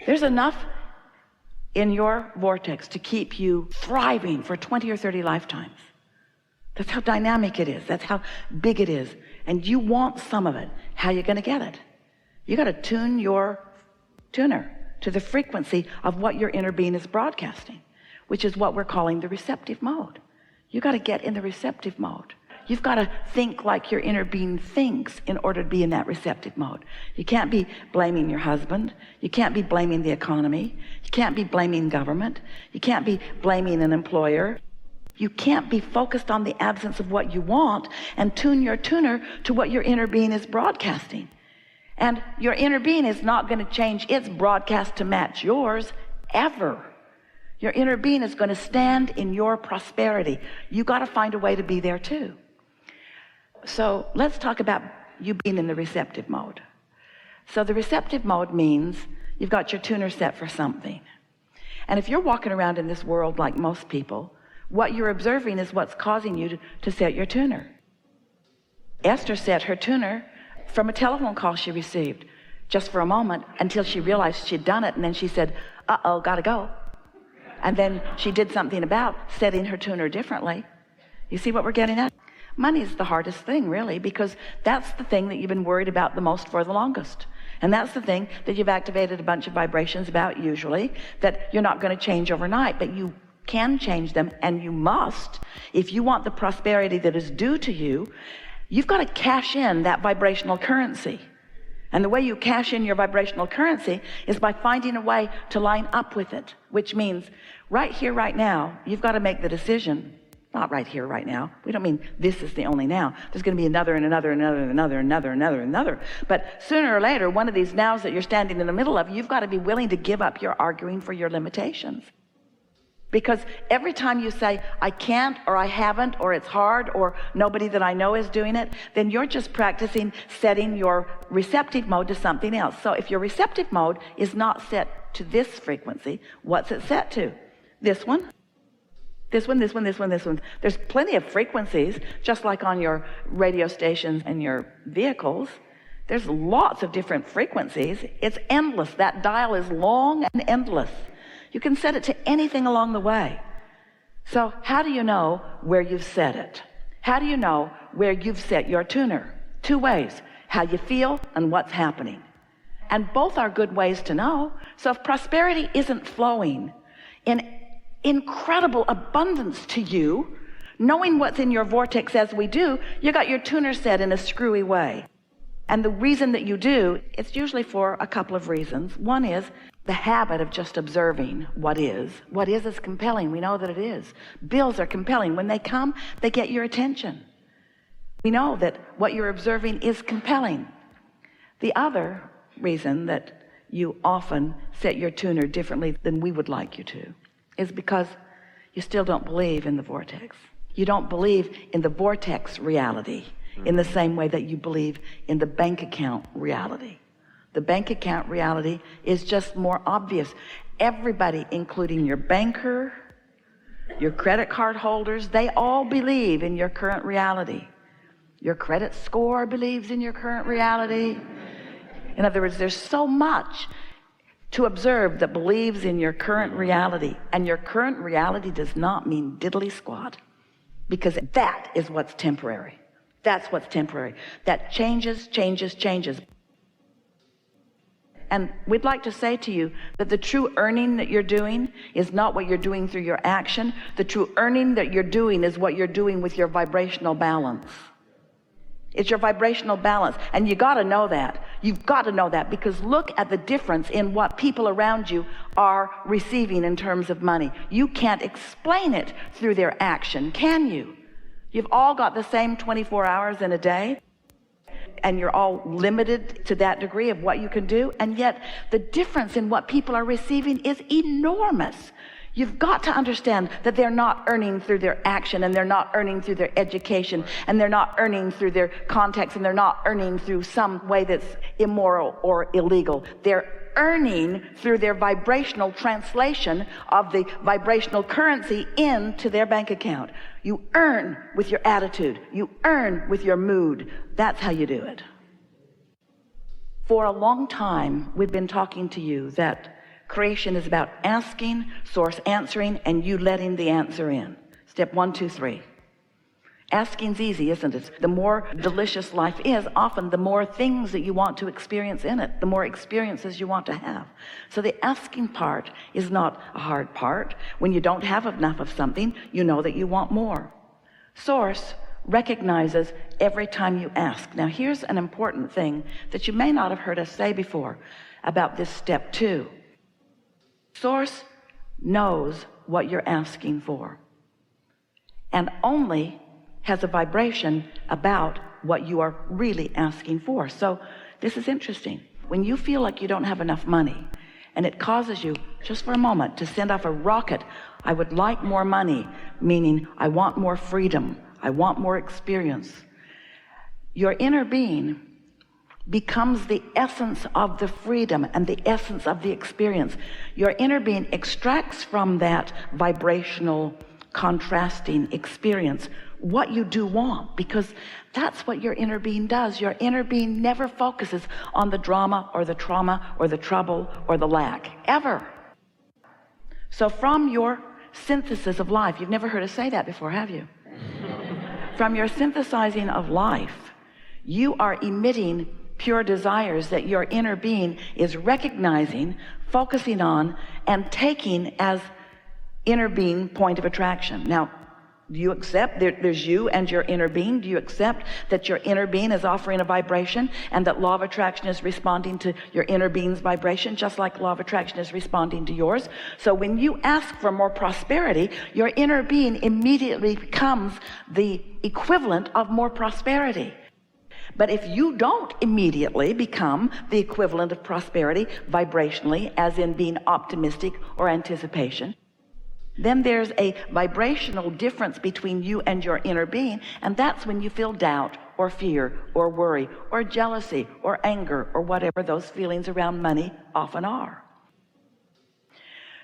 There's enough in your vortex to keep you thriving for 20 or 30 lifetimes. That's how dynamic it is. That's how big it is. And you want some of it. How are you going to get it? You got to tune your tuner to the frequency of what your inner being is broadcasting, which is what we're calling the receptive mode. You got to get in the receptive mode. You've got to think like your inner being thinks in order to be in that receptive mode. You can't be blaming your husband. You can't be blaming the economy. You can't be blaming government. You can't be blaming an employer. You can't be focused on the absence of what you want and tune your tuner to what your inner being is broadcasting. And your inner being is not going to change its broadcast to match yours ever. Your inner being is going to stand in your prosperity. You got to find a way to be there too. So let's talk about you being in the receptive mode. So the receptive mode means you've got your tuner set for something. And if you're walking around in this world like most people, what you're observing is what's causing you to set your tuner. Esther set her tuner from a telephone call she received just for a moment until she realized she'd done it, and then she said, uh-oh, gotta go. And then she did something about setting her tuner differently. You see what we're getting at? Money is the hardest thing, really, because that's the thing that you've been worried about the most for the longest. And that's the thing that you've activated a bunch of vibrations about, usually, that you're not going to change overnight, but you can change them, and you must. If you want the prosperity that is due to you, you've got to cash in that vibrational currency. And the way you cash in your vibrational currency is by finding a way to line up with it, which means right here, right now, you've got to make the decision. Not right here, right now. We don't mean this is the only now. There's going to be another and another and another and another and another and another and another. But sooner or later, one of these nows that you're standing in the middle of, you've got to be willing to give up your arguing for your limitations. Because every time you say, I can't, or I haven't, or it's hard, or nobody that I know is doing it, then you're just practicing setting your receptive mode to something else. So if your receptive mode is not set to this frequency, what's it set to? This one? This one, this one, this one, this one. There's plenty of frequencies, just like on your radio stations and your vehicles. There's lots of different frequencies. It's endless. That dial is long and endless. You can set it to anything along the way. So how do you know where you've set it? How do you know where you've set your tuner? Two ways: how you feel and what's happening. And both are good ways to know. So if prosperity isn't flowing in incredible abundance to you, knowing what's in your vortex as we do, you got your tuner set in a screwy way. And the reason that you do, it's usually for a couple of reasons. One is the habit of just observing what is. What is compelling. We know that it is. Bills are compelling. When they come, they get your attention. We know that what you're observing is compelling. The other reason that you often set your tuner differently than we would like you to is because you still don't believe in the vortex. You don't believe in the vortex reality in the same way that you believe in the bank account reality. The bank account reality is just more obvious. Everybody, including your banker, your credit card holders, they all believe in your current reality. Your credit score believes in your current reality. In other words, there's so much to observe that believes in your current reality. And your current reality does not mean diddly squat, because that is what's temporary. That's what's temporary. That changes, changes, changes. And we'd like to say to you that the true earning that you're doing is not what you're doing through your action. The true earning that you're doing is what you're doing with your vibrational balance. It's your vibrational balance. And you got to know that. You've got to know that, because look at the difference in what people around you are receiving in terms of money. You can't explain it through their action, can you? You've all got the same 24 hours in a day, and you're all limited to that degree of what you can do. And yet the difference in what people are receiving is enormous. You've got to understand that they're not earning through their action, and they're not earning through their education, and they're not earning through their context, and they're not earning through some way that's immoral or illegal. They're earning through their vibrational translation of the vibrational currency into their bank account. You earn with your attitude. You earn with your mood. That's how you do it. For a long time, we've been talking to you that Creation is about asking, source answering, and you letting the answer in. Step 1, 2, 3. Asking's easy, isn't it? The more delicious life is, often the more things that you want to experience in it, the more experiences you want to have. So the asking part is not a hard part. When you don't have enough of something, you know that you want more. Source recognizes every time you ask. Now here's an important thing that you may not have heard us say before about this step 2. Source knows what you're asking for and only has a vibration about what you are really asking for. So this is interesting. When you feel like you don't have enough money and it causes you just for a moment to send off a rocket, I would like more money, meaning I want more freedom, I want more experience. Your inner being becomes the essence of the freedom and the essence of the experience. Your inner being extracts from that vibrational contrasting experience what you do want, because that's what your inner being does. Your inner being never focuses on the drama or the trauma or the trouble or the lack, ever. So from your synthesis of life, you've never heard us say that before, have you? From your synthesizing of life, you are emitting pure desires that your inner being is recognizing, focusing on, and taking as inner being point of attraction. Now, do you accept there's you and your inner being? Do you accept that your inner being is offering a vibration and that law of attraction is responding to your inner being's vibration, just like law of attraction is responding to yours? So when you ask for more prosperity, your inner being immediately becomes the equivalent of more prosperity. But if you don't immediately become the equivalent of prosperity vibrationally, as in being optimistic or anticipation, then there's a vibrational difference between you and your inner being, and that's when you feel doubt or fear or worry or jealousy or anger or whatever those feelings around money often are.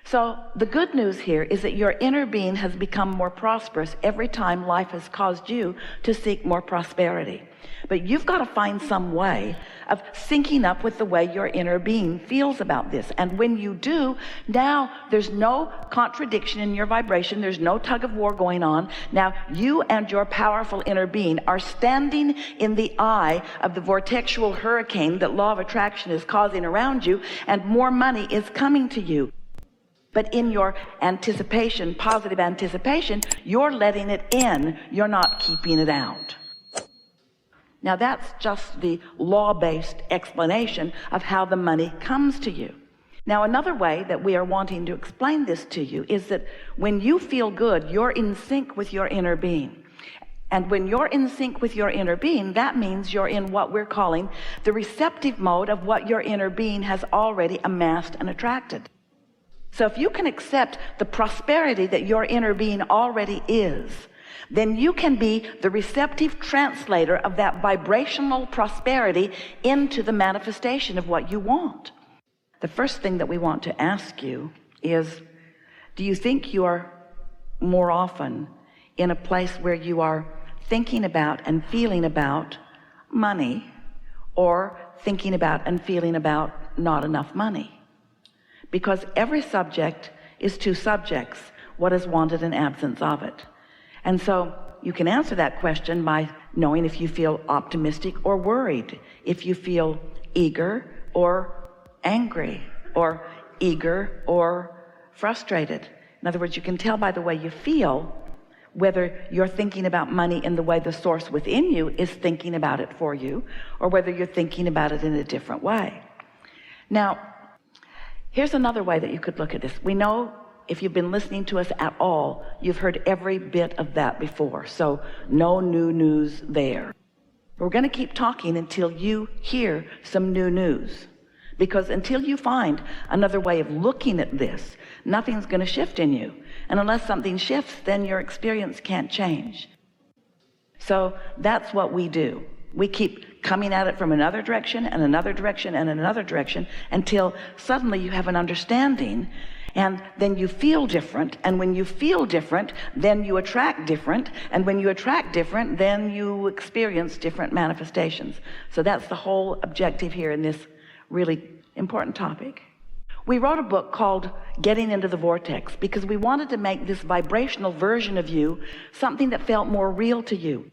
So the good news here is that your inner being has become more prosperous every time life has caused you to seek more prosperity. But you've got to find some way of syncing up with the way your inner being feels about this. And when you do, now there's no contradiction in your vibration. There's no tug of war going on. Now you and your powerful inner being are standing in the eye of the vortexual hurricane that law of attraction is causing around you, and more money is coming to you. But in your anticipation, positive anticipation, you're letting it in. You're not keeping it out. Now that's just the law-based explanation of how the money comes to you. Now another way that we are wanting to explain this to you is that when you feel good, you're in sync with your inner being. And when you're in sync with your inner being, that means you're in what we're calling the receptive mode of what your inner being has already amassed and attracted. So if you can accept the prosperity that your inner being already is, then you can be the receptive translator of that vibrational prosperity into the manifestation of what you want. The first thing that we want to ask you is, do you think you are more often in a place where you are thinking about and feeling about money, or thinking about and feeling about not enough money? Because every subject is two subjects, what is wanted and absence of it. And so you can answer that question by knowing if you feel optimistic or worried, if you feel eager or angry, or eager or frustrated. In other words, you can tell by the way you feel whether you're thinking about money in the way the source within you is thinking about it for you, or whether you're thinking about it in a different way. Now, here's another way that you could look at this. We know, if you've been listening to us at all, you've heard every bit of that before. So no new news there. We're going to keep talking until you hear some new news. Because until you find another way of looking at this, nothing's going to shift in you. And unless something shifts, then your experience can't change. So that's what we do. We keep coming at it from another direction and another direction and another direction until suddenly you have an understanding, and then you feel different. And when you feel different, then you attract different. And when you attract different, then you experience different manifestations. So that's the whole objective here in this really important topic. We wrote a book called Getting into the Vortex because we wanted to make this vibrational version of you something that felt more real to you.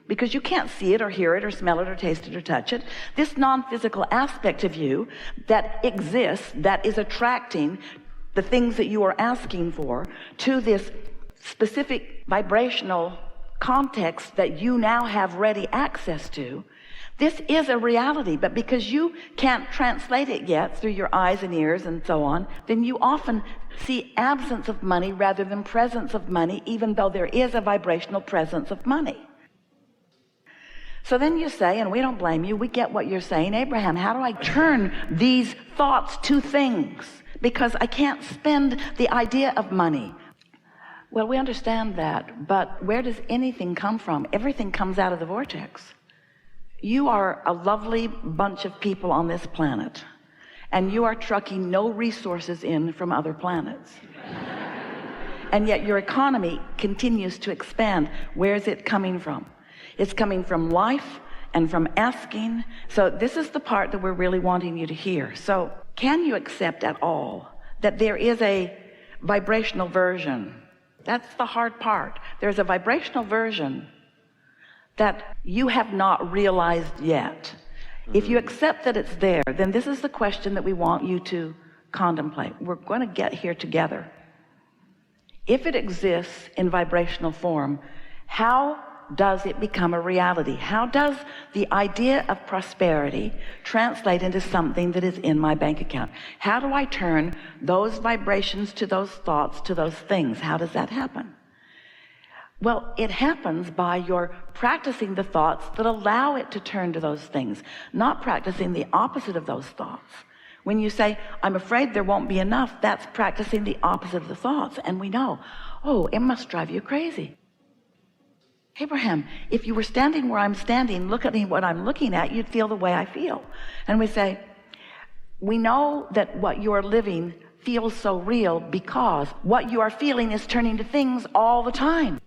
Because you can't see it or hear it or smell it or taste it or touch it. This non-physical aspect of you that exists, that is attracting the things that you are asking for to this specific vibrational context that you now have ready access to. This is a reality, but because you can't translate it yet through your eyes and ears and so on, then you often see absence of money rather than presence of money, even though there is a vibrational presence of money. So then you say, and we don't blame you, we get what you're saying, Abraham, how do I turn these thoughts to things? Because I can't spend the idea of money. Well, we understand that, but where does anything come from? Everything comes out of the vortex. You are a lovely bunch of people on this planet, and you are trucking no resources in from other planets. And yet your economy continues to expand. Where is it coming from? It's coming from life and from asking. So this is the part that we're really wanting you to hear. So can you accept at all that there is a vibrational version? That's the hard part. There's a vibrational version that you have not realized yet. If you accept that it's there, then this is the question that we want you to contemplate. We're going to get here together. If it exists in vibrational form, how does it become a reality? How does the idea of prosperity translate into something that is in my bank account? How do I turn those vibrations to those thoughts, to those things? How does that happen? Well, it happens by your practicing the thoughts that allow it to turn to those things, not practicing the opposite of those thoughts. When you say, I'm afraid there won't be enough, that's practicing the opposite of the thoughts. And we know, oh, it must drive you crazy. Abraham, if you were standing where I'm standing, look at me what I'm looking at, you'd feel the way I feel. And we say, we know that what you are living feels so real because what you are feeling is turning to things all the time.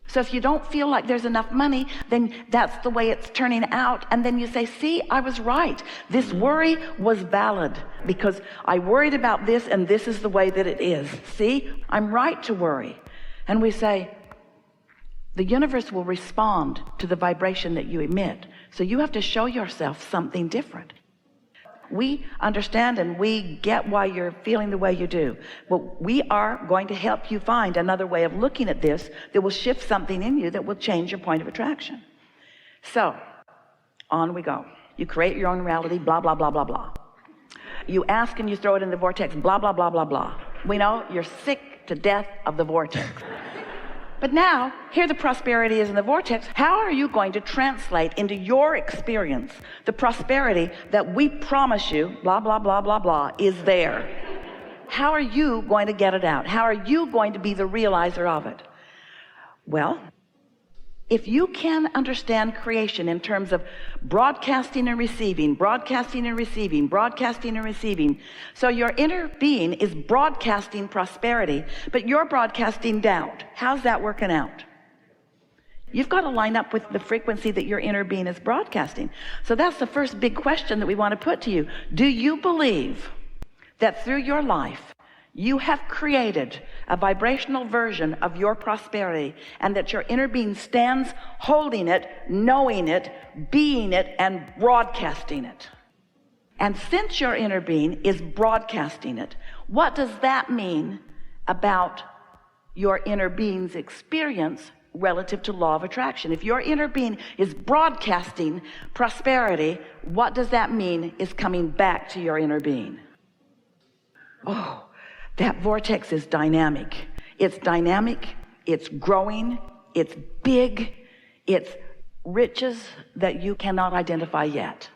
So if you don't feel like there's enough money, then that's the way it's turning out. And then you say, see, I was right. This worry was valid because I worried about this and this is the way that it is. See, I'm right to worry. And we say, the universe will respond to the vibration that you emit. So you have to show yourself something different. We understand and we get why you're feeling the way you do. But we are going to help you find another way of looking at this that will shift something in you that will change your point of attraction. So, on we go. You create your own reality, blah, blah, blah, blah, blah. You ask and you throw it in the vortex, blah, blah, blah, blah, blah. We know you're sick to death of the vortex. But now, here the prosperity is in the vortex. How are you going to translate into your experience the prosperity that we promise you, blah, blah, blah, blah, blah, is there? How are you going to get it out? How are you going to be the realizer of it? Well, if you can understand creation in terms of broadcasting and receiving, broadcasting and receiving, broadcasting and receiving, so your inner being is broadcasting prosperity, but you're broadcasting doubt. How's that working out? You've got to line up with the frequency that your inner being is broadcasting. So that's the first big question that we want to put to you. Do you believe that through your life, you have created a vibrational version of your prosperity and that your inner being stands holding it, knowing it, being it, and broadcasting it? And since your inner being is broadcasting it, what does that mean about your inner being's experience relative to law of attraction? If your inner being is broadcasting prosperity, what does that mean is coming back to your inner being? Oh, that vortex is dynamic. It's dynamic, it's growing, it's big, it's riches that you cannot identify yet.